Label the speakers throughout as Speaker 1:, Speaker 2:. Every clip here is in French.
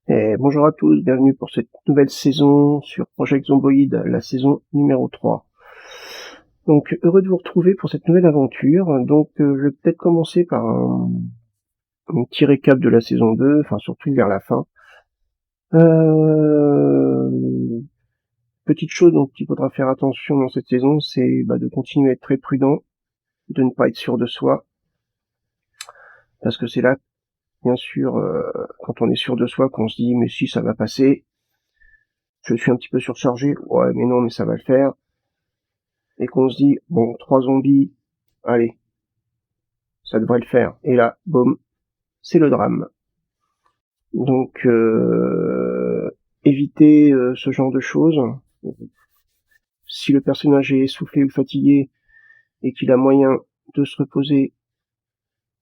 Speaker 1: Et bonjour à tous, bienvenue pour cette nouvelle saison sur Project Zomboid, la saison numéro 3. Donc heureux de vous retrouver pour cette nouvelle aventure. Donc je vais peut-être commencer par un petit récap de la saison 2, enfin surtout vers la fin. Petite chose dont il faudra faire attention dans cette saison, c'est de continuer à être très prudent, de ne pas être sûr de soi, parce que c'est là, bien sûr, quand on est sûr de soi, qu'on se dit mais si ça va passer, je suis un petit peu surchargé, ouais mais non mais ça va le faire. Et qu'on se dit, bon, 3 zombies, allez, ça devrait le faire. Et là, boum, c'est le drame. Donc, éviter ce genre de choses. Si le personnage est essoufflé ou fatigué et qu'il a moyen de se reposer,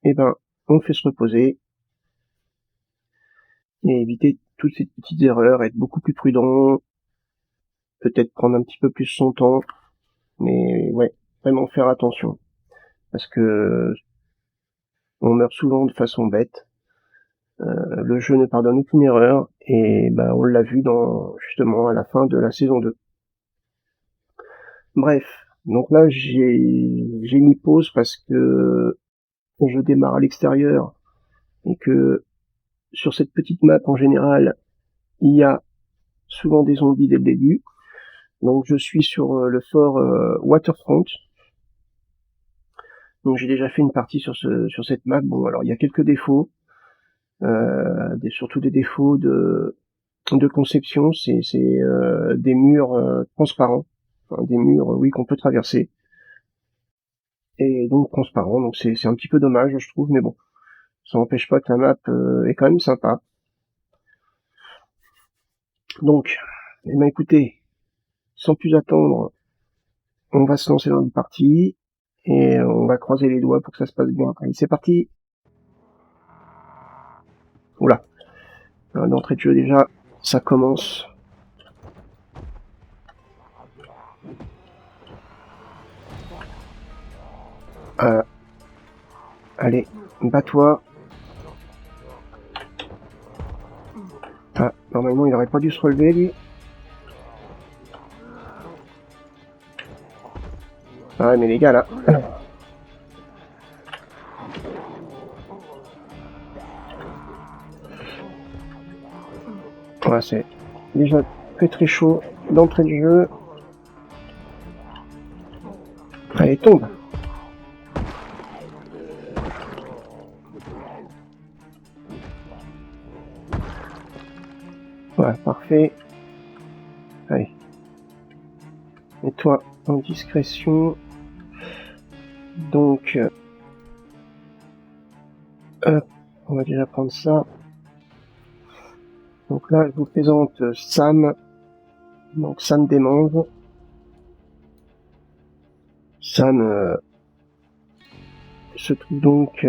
Speaker 1: eh ben, on le fait se reposer. Et éviter toutes ces petites erreurs, être beaucoup plus prudent, peut-être prendre un petit peu plus son temps, mais ouais, vraiment faire attention. Parce que on meurt souvent de façon bête. Le jeu ne pardonne aucune erreur et on l'a vu justement à la fin de la saison 2. Bref, donc là j'ai mis pause parce que je démarre à l'extérieur et que sur cette petite map en général, il y a souvent des zombies dès le début. Donc je suis sur le fort Waterfront. Donc j'ai déjà fait une partie sur cette map. Bon alors il y a quelques défauts, surtout des défauts de conception, c'est des murs transparents, enfin, des murs oui qu'on peut traverser et donc transparents, donc c'est un petit peu dommage je trouve, mais bon, ça n'empêche pas que la map est quand même sympa. Donc, eh ben écoutez, sans plus attendre, on va se lancer dans une partie et on va croiser les doigts pour que ça se passe bien. Allez, c'est parti. Oula, d'entrée de jeu déjà, ça commence. Allez, bats-toi. Ah, normalement il aurait pas dû se relever lui. Ah mais les gars là. Voilà, c'est déjà très chaud d'entrée de jeu. Allez, tombe. Voilà, parfait. Allez. Mets-toi en discrétion. Donc, hop, on va déjà prendre ça. Donc là, je vous présente Sam. Donc Sam Desmanges. Sam se trouve donc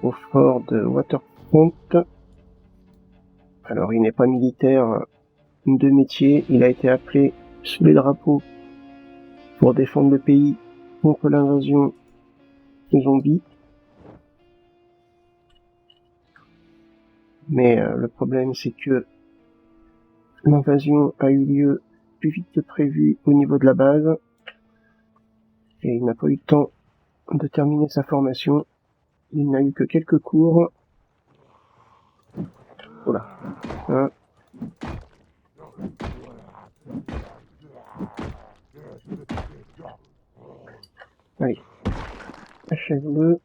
Speaker 1: au fort de Waterfront. Alors, il n'est pas militaire de métier. Il a été appelé sous les drapeaux pour défendre le pays contre l'invasion de zombies. Mais le problème, c'est que l'invasion a eu lieu plus vite que prévu au niveau de la base et il n'a pas eu le temps de terminer sa formation. Il n'a eu que quelques cours. Voilà. Hein. Allez. Achève-le.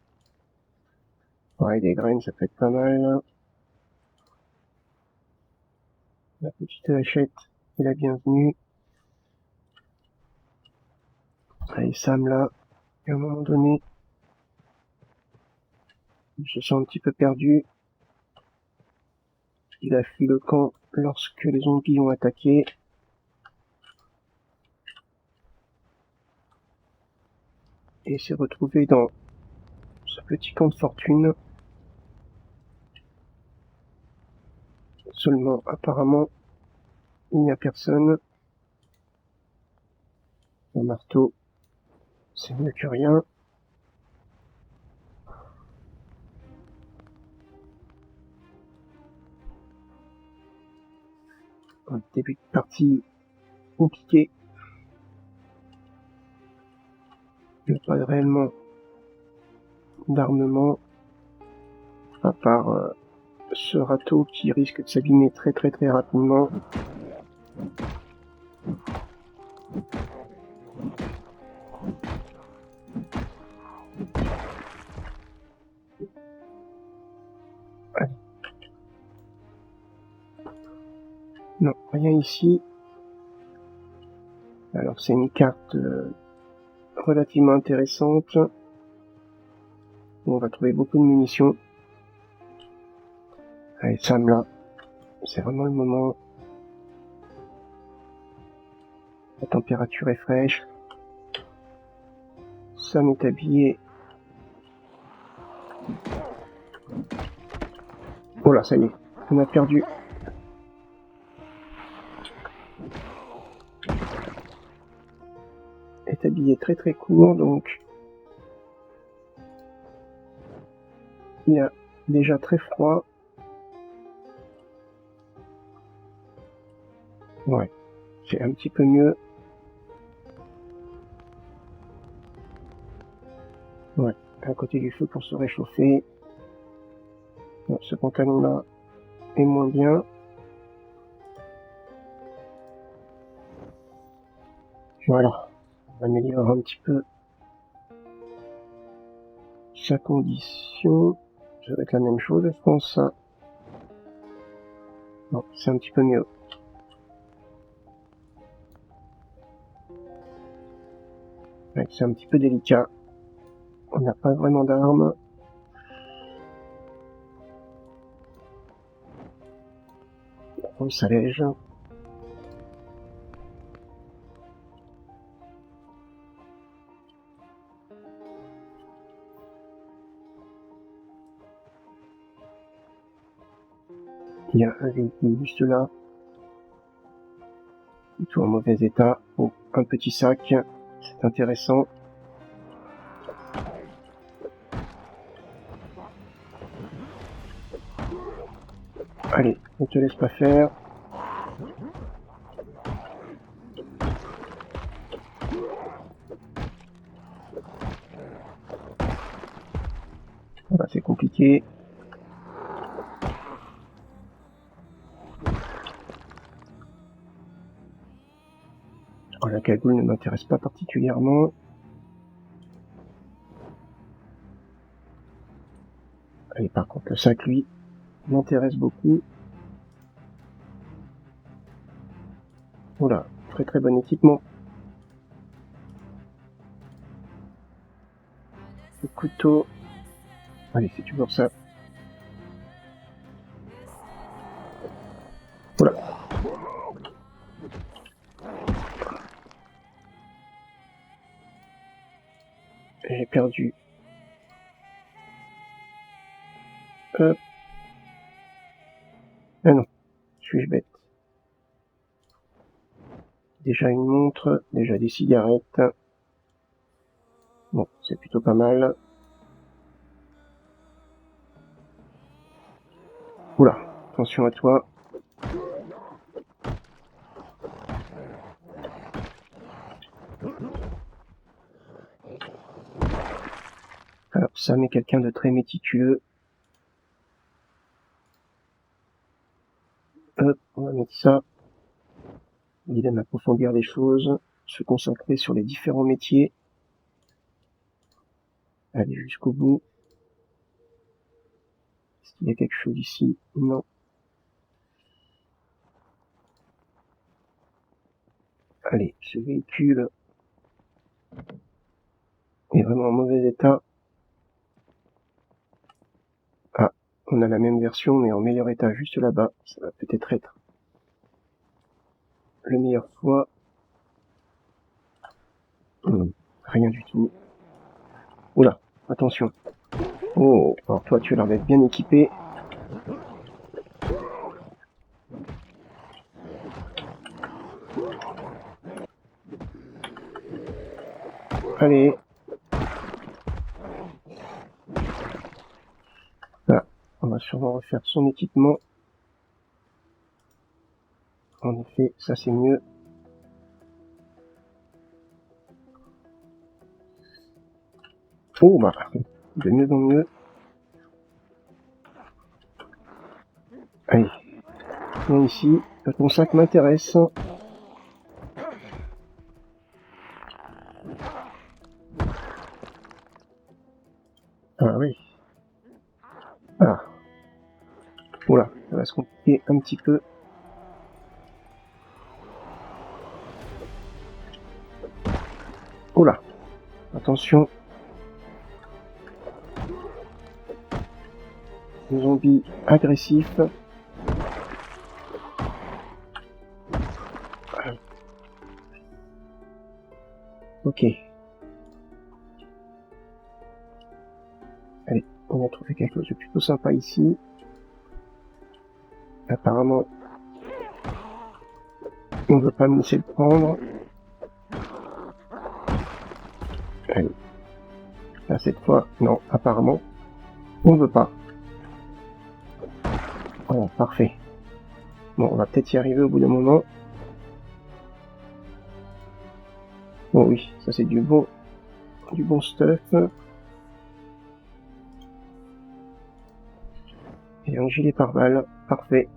Speaker 1: Ouais, des graines, ça peut être pas mal. La petite hachette est la bienvenue. Allez, Sam là, à un moment donné, il se sent un petit peu perdu. Il a fui le camp lorsque les zombies ont attaqué. Et s'est retrouvé dans ce petit camp de fortune. Seulement, apparemment, il n'y a personne. Un marteau, c'est mieux que rien. un début de partie compliqué. Il n'y a pas réellement d'armement, à part ce râteau qui risque de s'abîmer très rapidement. Allez. Non, rien ici. Alors c'est une carte relativement intéressante. On va trouver beaucoup de munitions. Allez, Sam là, c'est vraiment le moment. La température est fraîche. Sam est habillé. Oh là, ça y est, on a perdu. Est habillé très court, donc il a déjà très froid. Ouais, c'est un petit peu mieux. Ouais, à côté du feu pour se réchauffer. Bon, ce pantalon-là est moins bien. Voilà, on va améliorer un petit peu sa condition. Ça va être la même chose, je pense. Non, c'est un petit peu mieux. Ouais, c'est un petit peu délicat. On n'a pas vraiment d'armes. On s'allège. Il y a un véhicule juste là. Tout en mauvais état. Oh, un petit sac. C'est intéressant. Allez, ne te laisse pas faire. Voilà, c'est compliqué. Oh, la cagoule ne m'intéresse pas particulièrement. Allez, par contre, le sac, lui, m'intéresse beaucoup. Voilà, très bon équipement. Le couteau. Allez, c'est toujours ça. Voilà. J'ai perdu. Hop. Ah non, suis-je bête. Déjà une montre, déjà des cigarettes. Bon, c'est plutôt pas mal. Oula, attention à toi. Alors Sam est quelqu'un de très méticuleux. Hop, on va mettre ça. Il aime approfondir les choses, se consacrer sur les différents métiers. Aller jusqu'au bout. Est-ce qu'il y a quelque chose ici? Non. Allez, ce véhicule est vraiment en mauvais état. Ah, on a la même version mais en meilleur état juste là-bas. Ça va peut-être être le meilleur choix. Rien du tout. Oula, attention. Oh, alors toi tu as l'air d'être bien équipé. Allez. Là, on va sûrement refaire son équipement. En effet, ça c'est mieux. Oh bah, de mieux en mieux. Allez, viens ici, ton sac m'intéresse. Ah oui. Ah. Oula, ça va se compliquer un petit peu. Oula, attention. Zombie agressif. Ok. Allez, on va trouver quelque chose de plutôt sympa ici. Apparemment, on ne veut pas me laisser le prendre. Allez. Là, cette fois, non, apparemment, on ne veut pas. Voilà, parfait. Bon, on va peut-être y arriver au bout d'un moment. Bon, oui, ça c'est du bon stuff. Et un gilet pare-balles, parfait.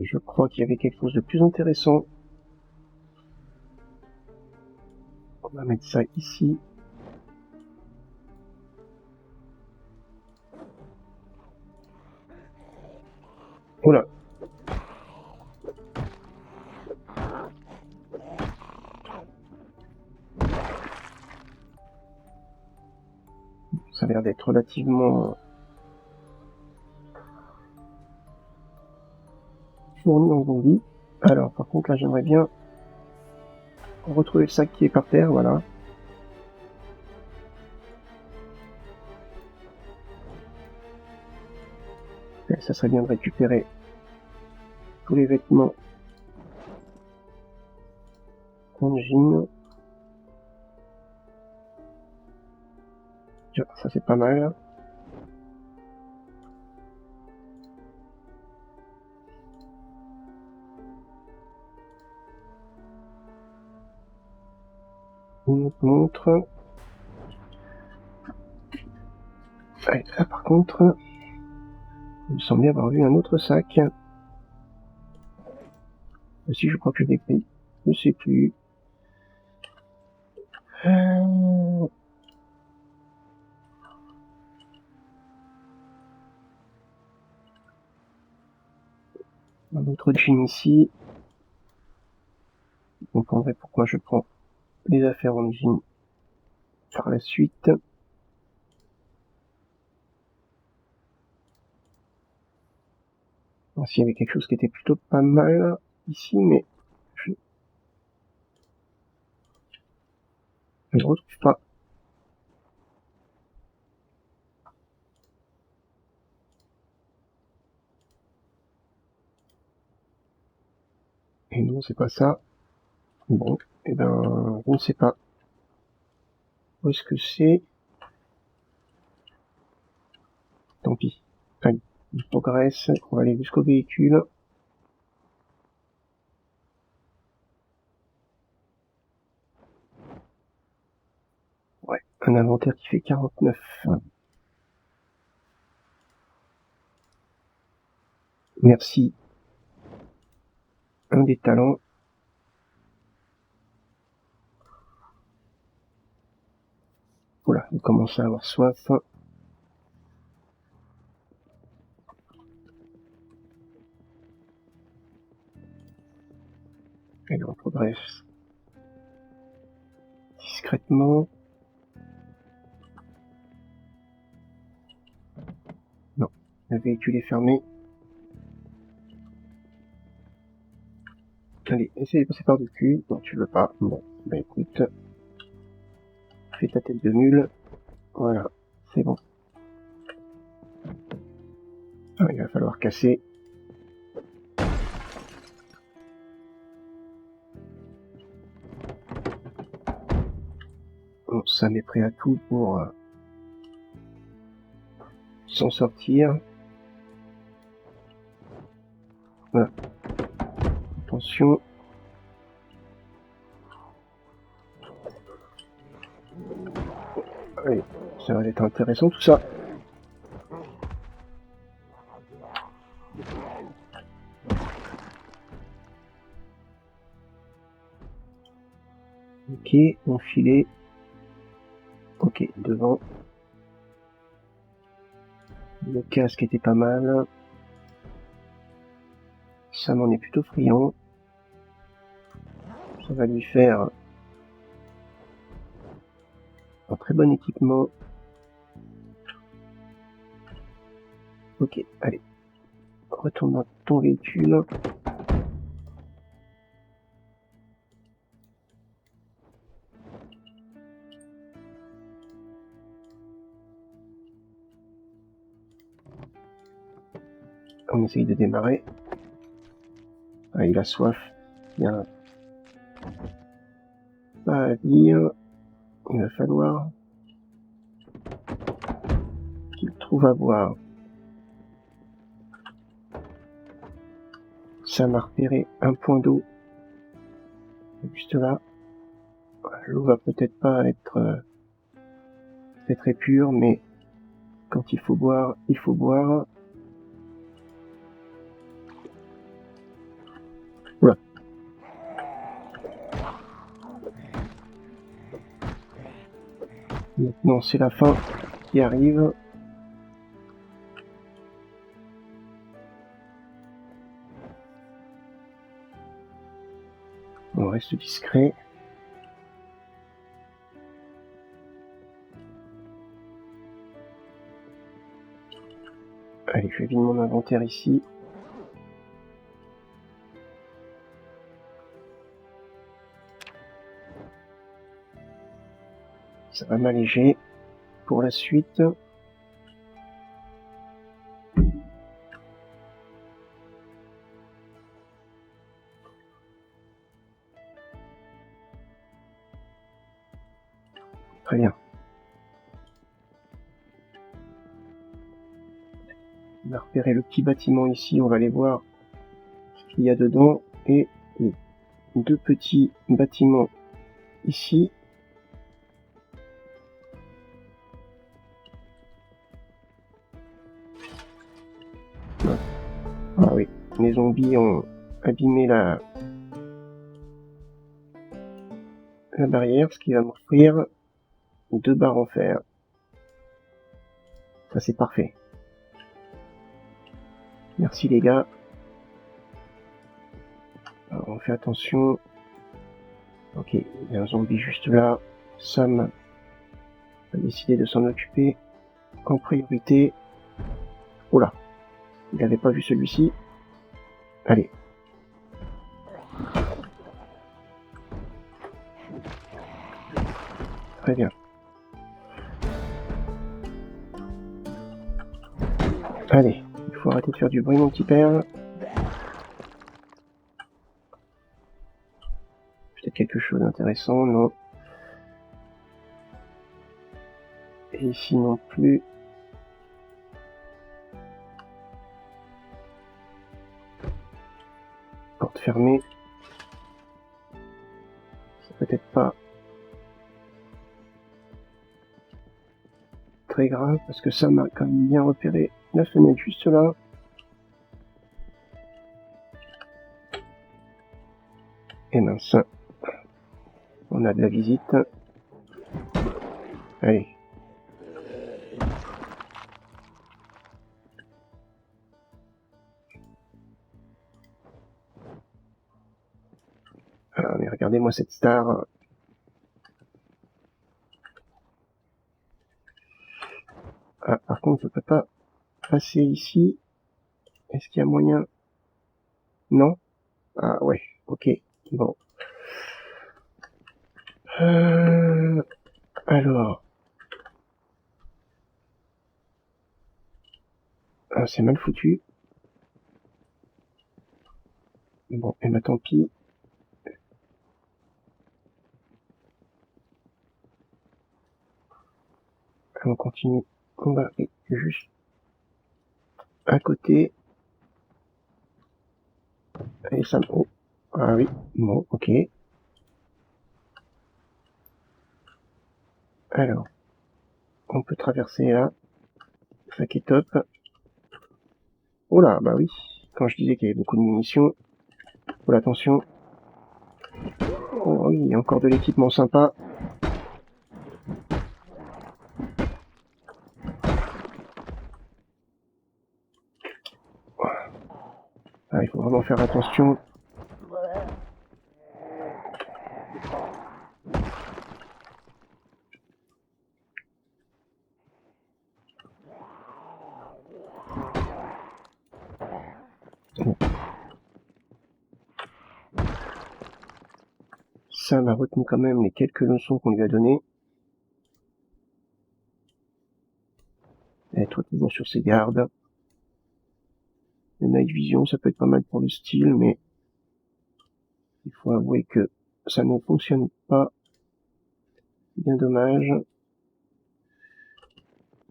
Speaker 1: Je crois qu'il y avait quelque chose de plus intéressant. On va mettre ça ici. Oula. Ça a l'air d'être relativement fourni en zombies. Alors, par contre, là, j'aimerais bien retrouver le sac qui est par terre, voilà. Et ça serait bien de récupérer tous les vêtements en jean. Tiens, ça c'est pas mal. Une autre montre. Allez, là par contre, il me semblait avoir vu un autre sac. Si, je crois que je l'ai pris. Je sais plus. Un autre jean ici. Vous comprendrez pourquoi je prends les affaires en jean par la suite. S'il y avait quelque chose qui était plutôt pas mal ici, mais je ne retrouve pas. Et non, c'est pas ça. Bon, et ben, je ne sais pas. Où est-ce que c'est? Tant pis. Allez, on progresse, on va aller jusqu'au véhicule. Ouais, un inventaire qui fait 49. Merci. Un des talents. Oula, il commence à avoir soif. Allez, on progresse discrètement. Non, le véhicule est fermé. Allez, essaye de passer par dessus. Non, tu veux pas. Bon, bah écoute. Fais ta tête de mule. Voilà, c'est bon. Ah, il va falloir casser. Bon, ça m'est prêt à tout pour s'en sortir. Voilà. Attention. Allez, ça va être intéressant tout ça. Ok, mon filet. Ok, devant. Le casque était pas mal. Ça m'en est plutôt friand. Ça va lui faire un très bon équipement. Ok, allez. Retourne dans ton véhicule. On essaye de démarrer. Ah, il a soif. Il y a pas à dire. Il va falloir qu'il trouve à boire. Ça m'a repéré un point d'eau. Juste là. L'eau va peut-être pas être très pure, mais quand il faut boire, il faut boire. Voilà. Maintenant, c'est la fin qui arrive. On reste discret. Allez, je vais vider mon inventaire ici. Ça va m'alléger pour la suite. Très bien. On a repéré le petit bâtiment ici, on va aller voir ce qu'il y a dedans. Et les deux petits bâtiments ici. Ah oui, les zombies ont abîmé la barrière, ce qui va m'offrir 2 barres en fer. Ça c'est parfait. Merci les gars. Alors, on fait attention. Ok, il y a un zombie juste là. Sam a décidé de s'en occuper en priorité. Oh là, il n'avait pas vu celui-ci. Allez. Très bien. Allez, il faut arrêter de faire du bruit mon petit père. Peut-être quelque chose d'intéressant, non. Et ici non plus. Porte fermée. C'est peut-être pas très grave parce que ça m'a quand même bien repéré la fenêtre juste là. Et mince. On a de la visite. Allez. Ah, mais regardez-moi cette star. Ah, par contre, je peux pas passer ici. Est-ce qu'il y a moyen? Non? Ah ouais, ok. Bon. Alors. Ah, c'est mal foutu. Bon, et bah tant pis. On continue. On va aller juste à côté. Allez, Sam. Oh. Ah oui. Bon, ok. Alors, on peut traverser là. Ça qui est top. Oh là, bah oui. Quand je disais qu'il y avait beaucoup de munitions. Oh là, attention. Oh oui, il y a encore de l'équipement sympa. Ah, il faut vraiment faire attention. Sam a retenu quand même les quelques leçons qu'on lui a données. Être toujours sur ses gardes. Le night vision, ça peut être pas mal pour le style, mais il faut avouer que ça ne fonctionne pas. Bien dommage.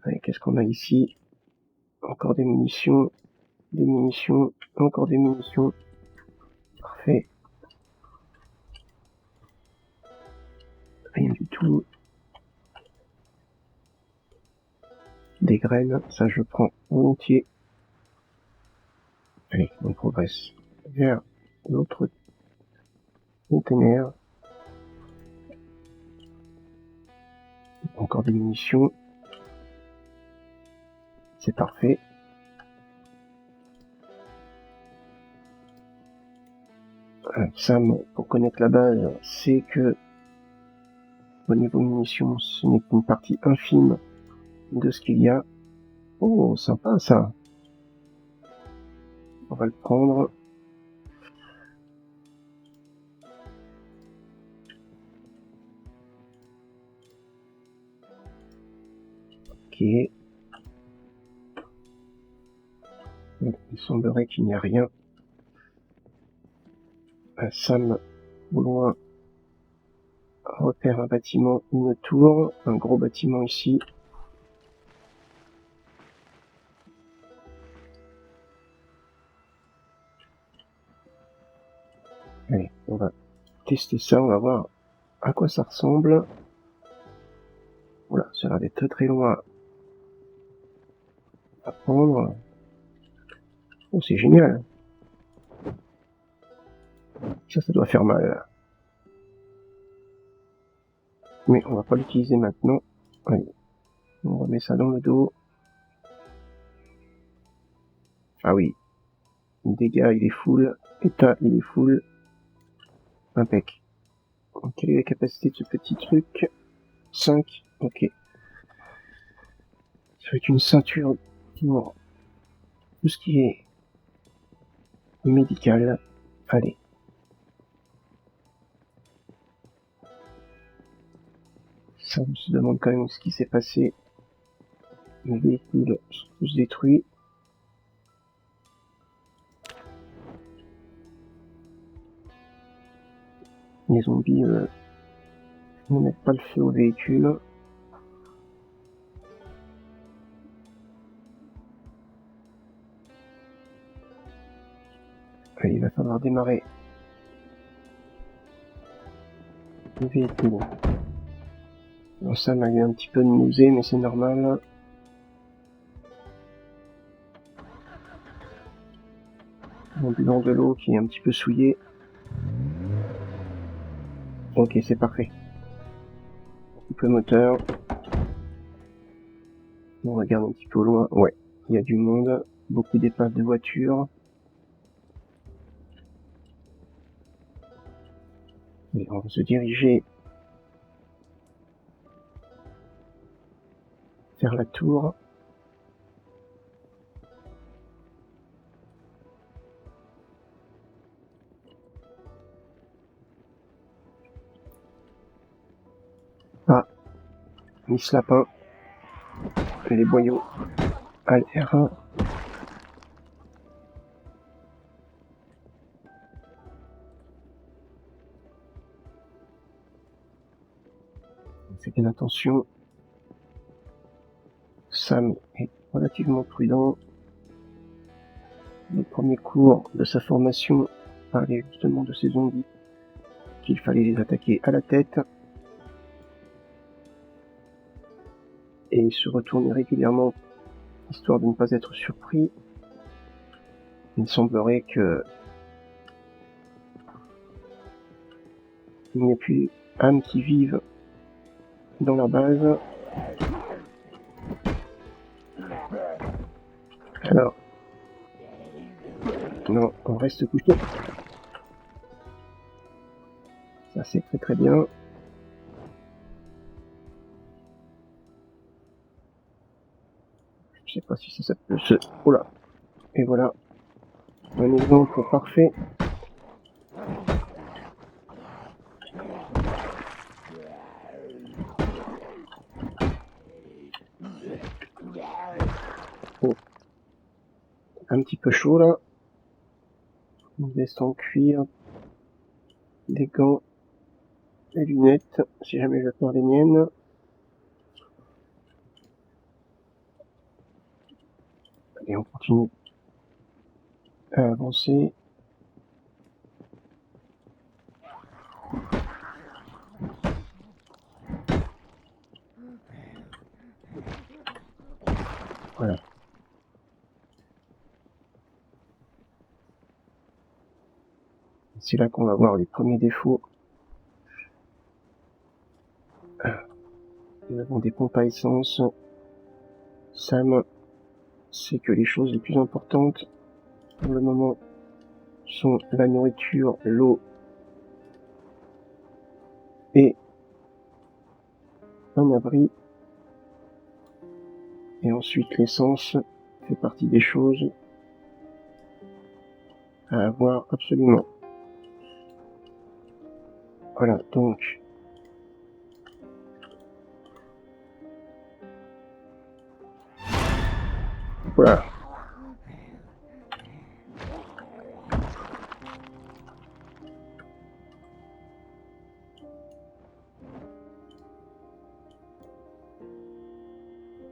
Speaker 1: Allez, qu'est-ce qu'on a ici? Encore des munitions, encore des munitions. Parfait. Rien du tout. Des graines, ça je prends volontiers. Allez, on progresse vers l'autre container. Encore des munitions. C'est parfait. Sam, pour connaître la base, c'est que au niveau munitions, ce n'est qu'une partie infime de ce qu'il y a. Oh, sympa ça. On va le prendre. Ok. Il semblerait qu'il n'y a rien. Sam, au loin, repère un bâtiment, une tour, un gros bâtiment ici. Allez, on va tester ça, on va voir à quoi ça ressemble. Voilà, ça a l'air d'être très très loin à prendre. Oh, c'est génial. Ça doit faire mal. Mais on va pas l'utiliser maintenant. Allez, on remet ça dans le dos. Ah oui. Dégâts, il est full. État, il est full. Impec. Quelle est la capacité de ce petit truc? 5. Ok. Ça va être une ceinture pour tout ce qui est médical. Allez. Ça, on se demande quand même ce qui s'est passé. Les véhicules sont tous détruits. Les zombies ne mettent pas le feu au véhicule. Allez, il va falloir démarrer le véhicule. Alors ça m'a eu un petit peu de nausée, mais c'est normal. En buvant de l'eau qui est un petit peu souillée. Ok, c'est parfait. Un peu moteur. On regarde un petit peu au loin. Ouais, il y a du monde. Beaucoup d'épaves de voitures. Et on va se diriger vers la tour. Ah, Miss Lapin. Les boyaux à l'air. Faites bien attention. Sam est relativement prudent. Le premier cours de sa formation parlait justement de ces zombies, qu'il fallait les attaquer à la tête et se retourner régulièrement histoire de ne pas être surpris. Il semblerait que il n'y ait plus âmes qui vivent dans la base. Alors, non, on reste couché. Ça c'est très très bien. Je sais pas si ça peut se... Oh là. Et voilà. Un exemple parfait. Oh. Un petit peu chaud là. Une veste en cuir. Des gants. Des lunettes. Si jamais je perds les miennes. Allez, on continue à avancer. Voilà. C'est là qu'on va voir les premiers défauts. Nous avons des pompes à essence. Sam sait que les choses les plus importantes pour le moment sont la nourriture, l'eau et un abri. Et ensuite l'essence fait partie des choses à avoir absolument. Voilà, donc voilà.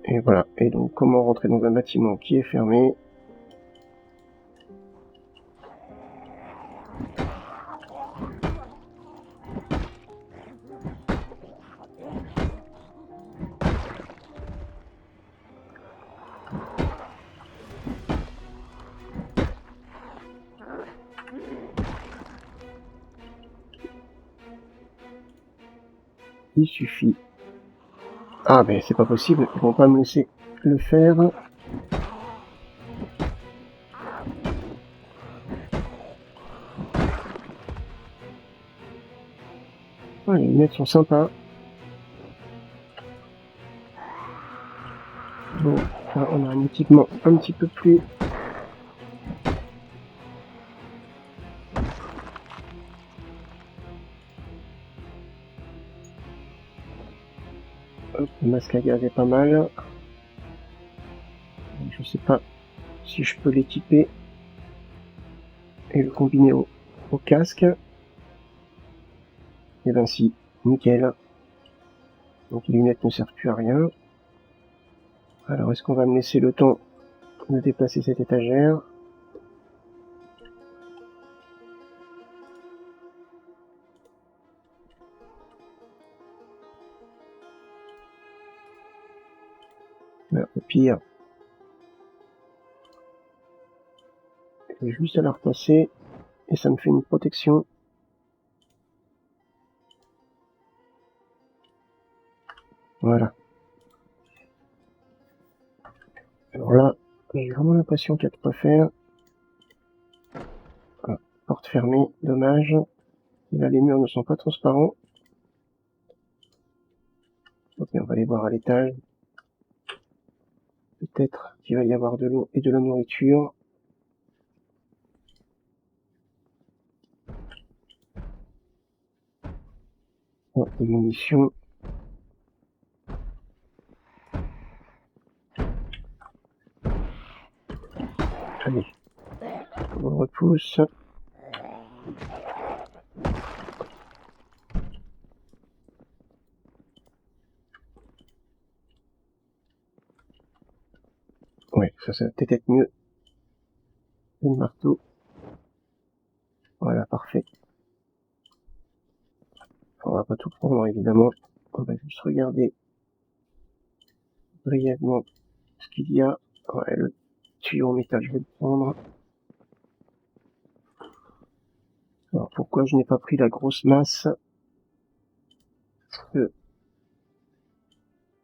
Speaker 1: Et voilà. Et donc comment rentrer dans un bâtiment qui est fermé? Il suffit. Ah ben c'est pas possible, ils vont pas me laisser le faire. Ah, les lunettes sont sympas. Bon, là, on a un équipement un petit peu plus... Hop, le masque à gaz est pas mal. Je sais pas si je peux l'équiper et le combiner au casque. Et ben si, nickel. Donc les lunettes ne servent plus à rien. Alors est-ce qu'on va me laisser le temps de déplacer cette étagère? Au pire, j'ai juste à la repasser et ça me fait une protection. Voilà. Alors là, j'ai vraiment l'impression qu'il y a de quoi faire. Ah, porte fermée, dommage. Et là, les murs ne sont pas transparents. Ok, on va aller voir à l'étage. Peut-être qu'il va y avoir de l'eau et de la nourriture. Oh, des munitions. Allez, on repousse. Ouais, ça va peut-être être mieux. Le marteau. Voilà, parfait. On va pas tout prendre, évidemment. On va juste regarder brièvement ce qu'il y a. Ouais, le tuyau en métal, je vais le prendre. Alors, pourquoi je n'ai pas pris la grosse masse? Parce que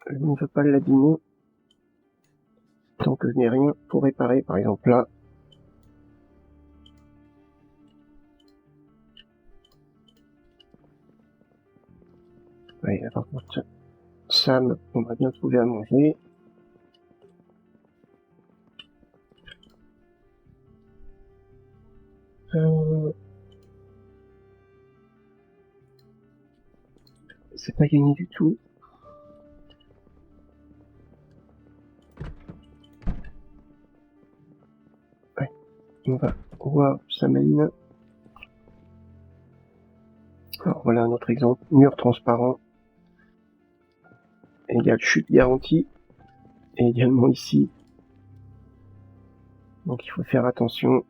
Speaker 1: je ne veux pas l'abîmer tant que je n'ai rien pour réparer. Par exemple, là, ouais, là, par contre, Sam, on va bien trouver à manger. C'est pas gagné du tout. Ouais, on va voir où ça mène. Alors voilà un autre exemple, mur transparent égale chute garantie, et également ici. Donc il faut faire attention.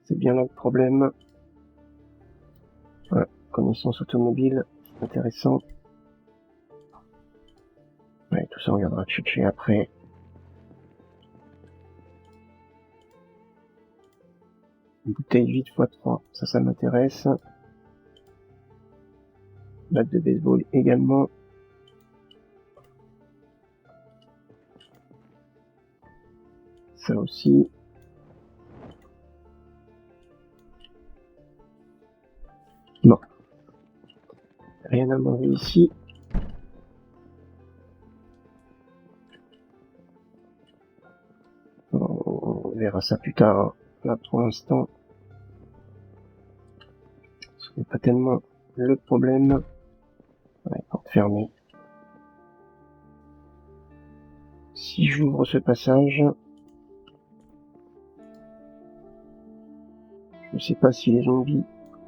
Speaker 1: C'est bien là le problème. Voilà, connaissance automobile, intéressant. Ouais, tout ça on viendra chercher après. Une bouteille vide x3, ça m'intéresse. Batte de baseball également. Ça aussi. Bon. Rien à manger ici. On verra ça plus tard. Là pour l'instant, ce n'est pas tellement le problème. Ouais, porte fermée. Si j'ouvre ce passage, je ne sais pas si les zombies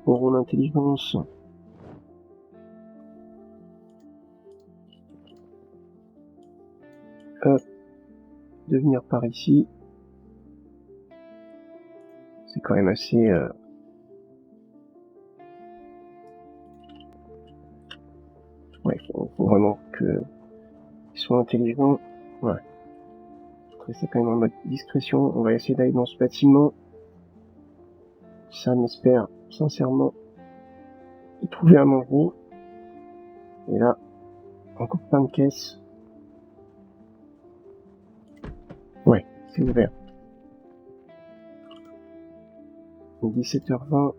Speaker 1: auront l'intelligence de venir par ici. C'est quand même assez... Ouais, faut vraiment qu'ils soient intelligents. Ouais. C'est quand même en mode discrétion. On va essayer d'aller dans ce bâtiment. Ça m'espère sincèrement y trouver à manger. Et là, encore plein de caisses. Ouais, c'est ouvert. 17h20.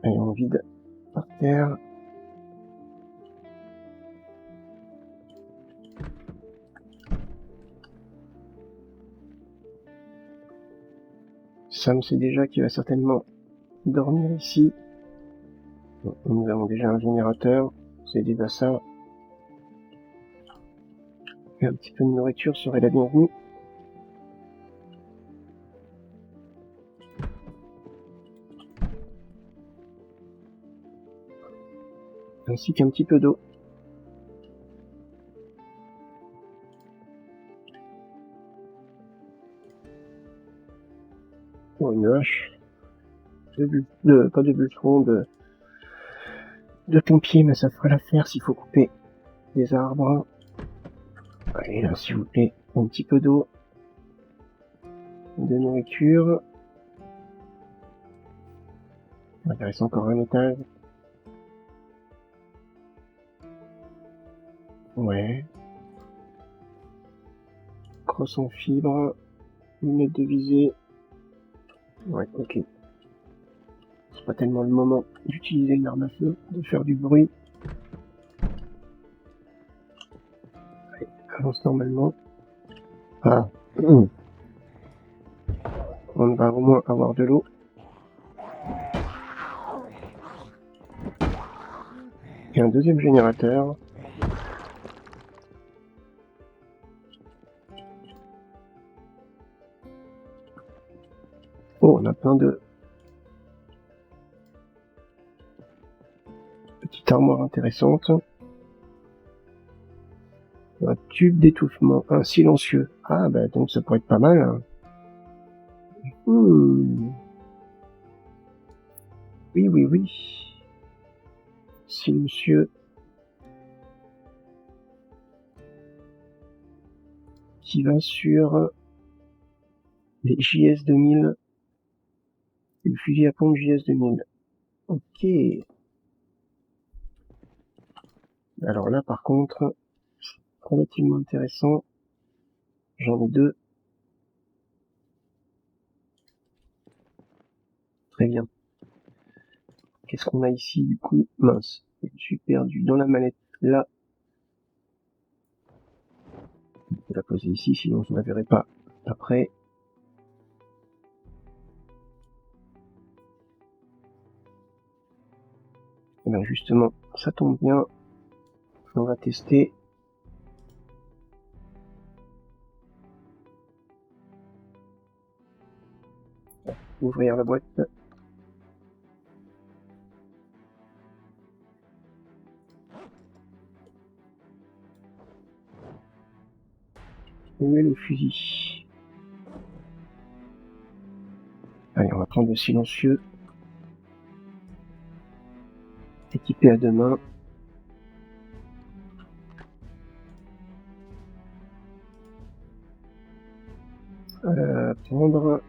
Speaker 1: Allez, on vide par terre. Sam sait déjà qu'il va certainement dormir ici. Nous avons déjà un générateur. C'est déjà ça. Et un petit peu de nourriture serait la bienvenue. Ainsi qu'un petit peu d'eau. Oh, une hache. Pas de bûcheron, de pompier, mais ça fera l'affaire s'il faut couper des arbres. Allez, là, s'il vous plaît, un petit peu d'eau. De nourriture. Il reste encore un étage. Ouais. Crosse en fibre. Lunettes de visée. Ouais, ok. C'est pas tellement le moment d'utiliser une arme à feu, de faire du bruit. Allez, avance normalement. Ah. On va au moins avoir de l'eau. Et un deuxième générateur. Oh, on a plein de petites armoires intéressantes. Tube d'étouffement, un silencieux. Ah bah donc ça pourrait être pas mal. Hein. Oui. Silencieux. Qui va sur les JS2000. Le fusil à pompe JS2000. Ok. Alors là par contre, c'est relativement intéressant. J'en ai deux. Très bien. Qu'est-ce qu'on a ici du coup? Mince, je suis perdu dans la mallette là. Je vais la poser ici, sinon je ne la verrai pas après. Et bien justement, ça tombe bien. On va tester. Ouvrir la boîte. Où est le fusil? Allez, on va prendre le silencieux. Équipé à deux mains. Prendre.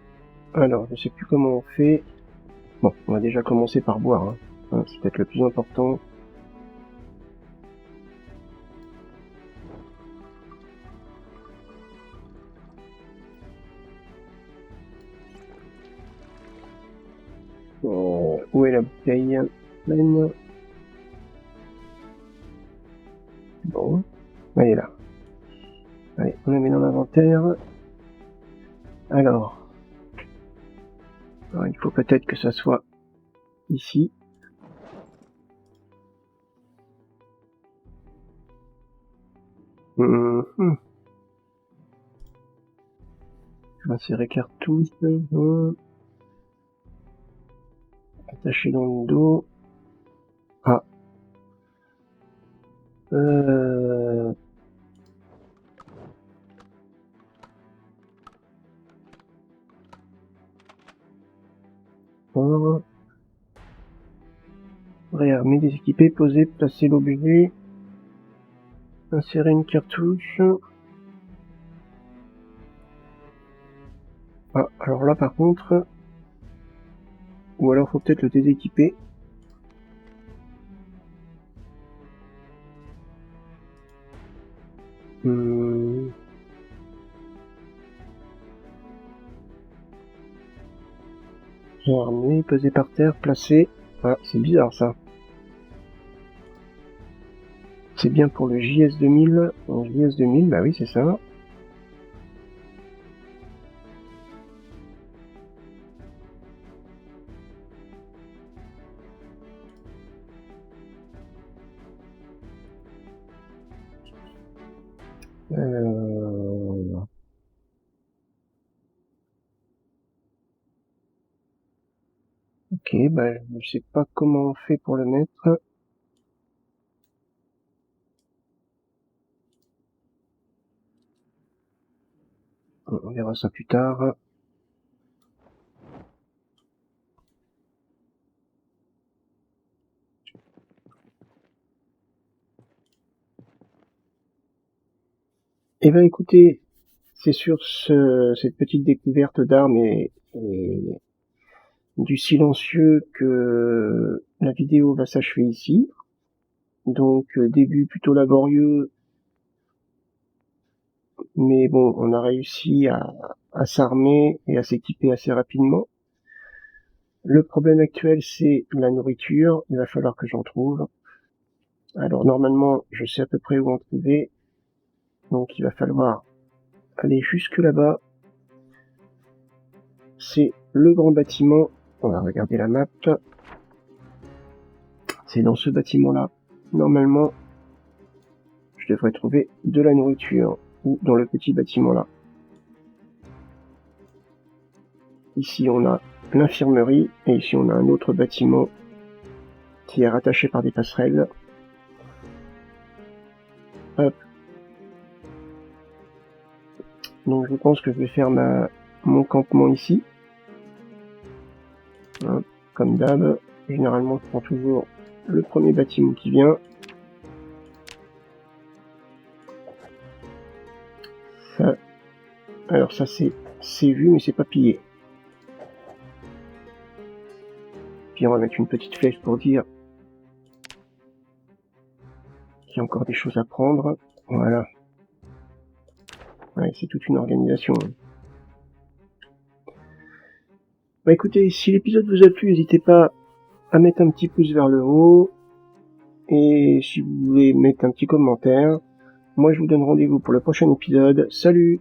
Speaker 1: Alors, je sais plus comment on fait. Bon, on va déjà commencer par boire. Hein. C'est peut-être le plus important. Où est la bouteille pleine? Bon, elle est là. Allez, on la met dans l'inventaire. Alors, il faut peut-être que ça soit ici. Insérer cartouche. Attaché dans le dos. Ah. Réarmer, déséquiper, poser, placer l'objet. Insérer une cartouche. Ah, alors là par contre... Ou alors faut peut-être le déséquiper. Réarmer, poser par terre, placer... Ah, c'est bizarre ça. C'est bien pour le JS2000. JS2000, bah oui, c'est ça. Ok, bah je sais pas comment on fait pour le mettre. On verra ça plus tard. Eh ben écoutez, c'est sur cette petite découverte d'armes et du silencieux que la vidéo va s'achever ici. Donc début plutôt laborieux, mais bon, on a réussi à s'armer et à s'équiper assez rapidement. Le problème actuel, c'est la nourriture. Il va falloir que j'en trouve. Alors normalement, je sais à peu près où en trouver. Donc il va falloir aller jusque là-bas. C'est le grand bâtiment. On va regarder la map. C'est dans ce bâtiment-là. Normalement, je devrais trouver de la nourriture. Ou dans le petit bâtiment-là. Ici, on a l'infirmerie. Et ici, on a un autre bâtiment qui est rattaché par des passerelles. Hop. Donc je pense que je vais faire mon campement ici. Hein, comme d'hab, généralement je prends toujours le premier bâtiment qui vient. Ça, alors ça c'est vu mais c'est pas pillé. Puis on va mettre une petite flèche pour dire qu'il y a encore des choses à prendre. Voilà. Ouais, c'est toute une organisation. Bah écoutez, si l'épisode vous a plu, n'hésitez pas à mettre un petit pouce vers le haut. Et si vous voulez mettre un petit commentaire, moi je vous donne rendez-vous pour le prochain épisode. Salut!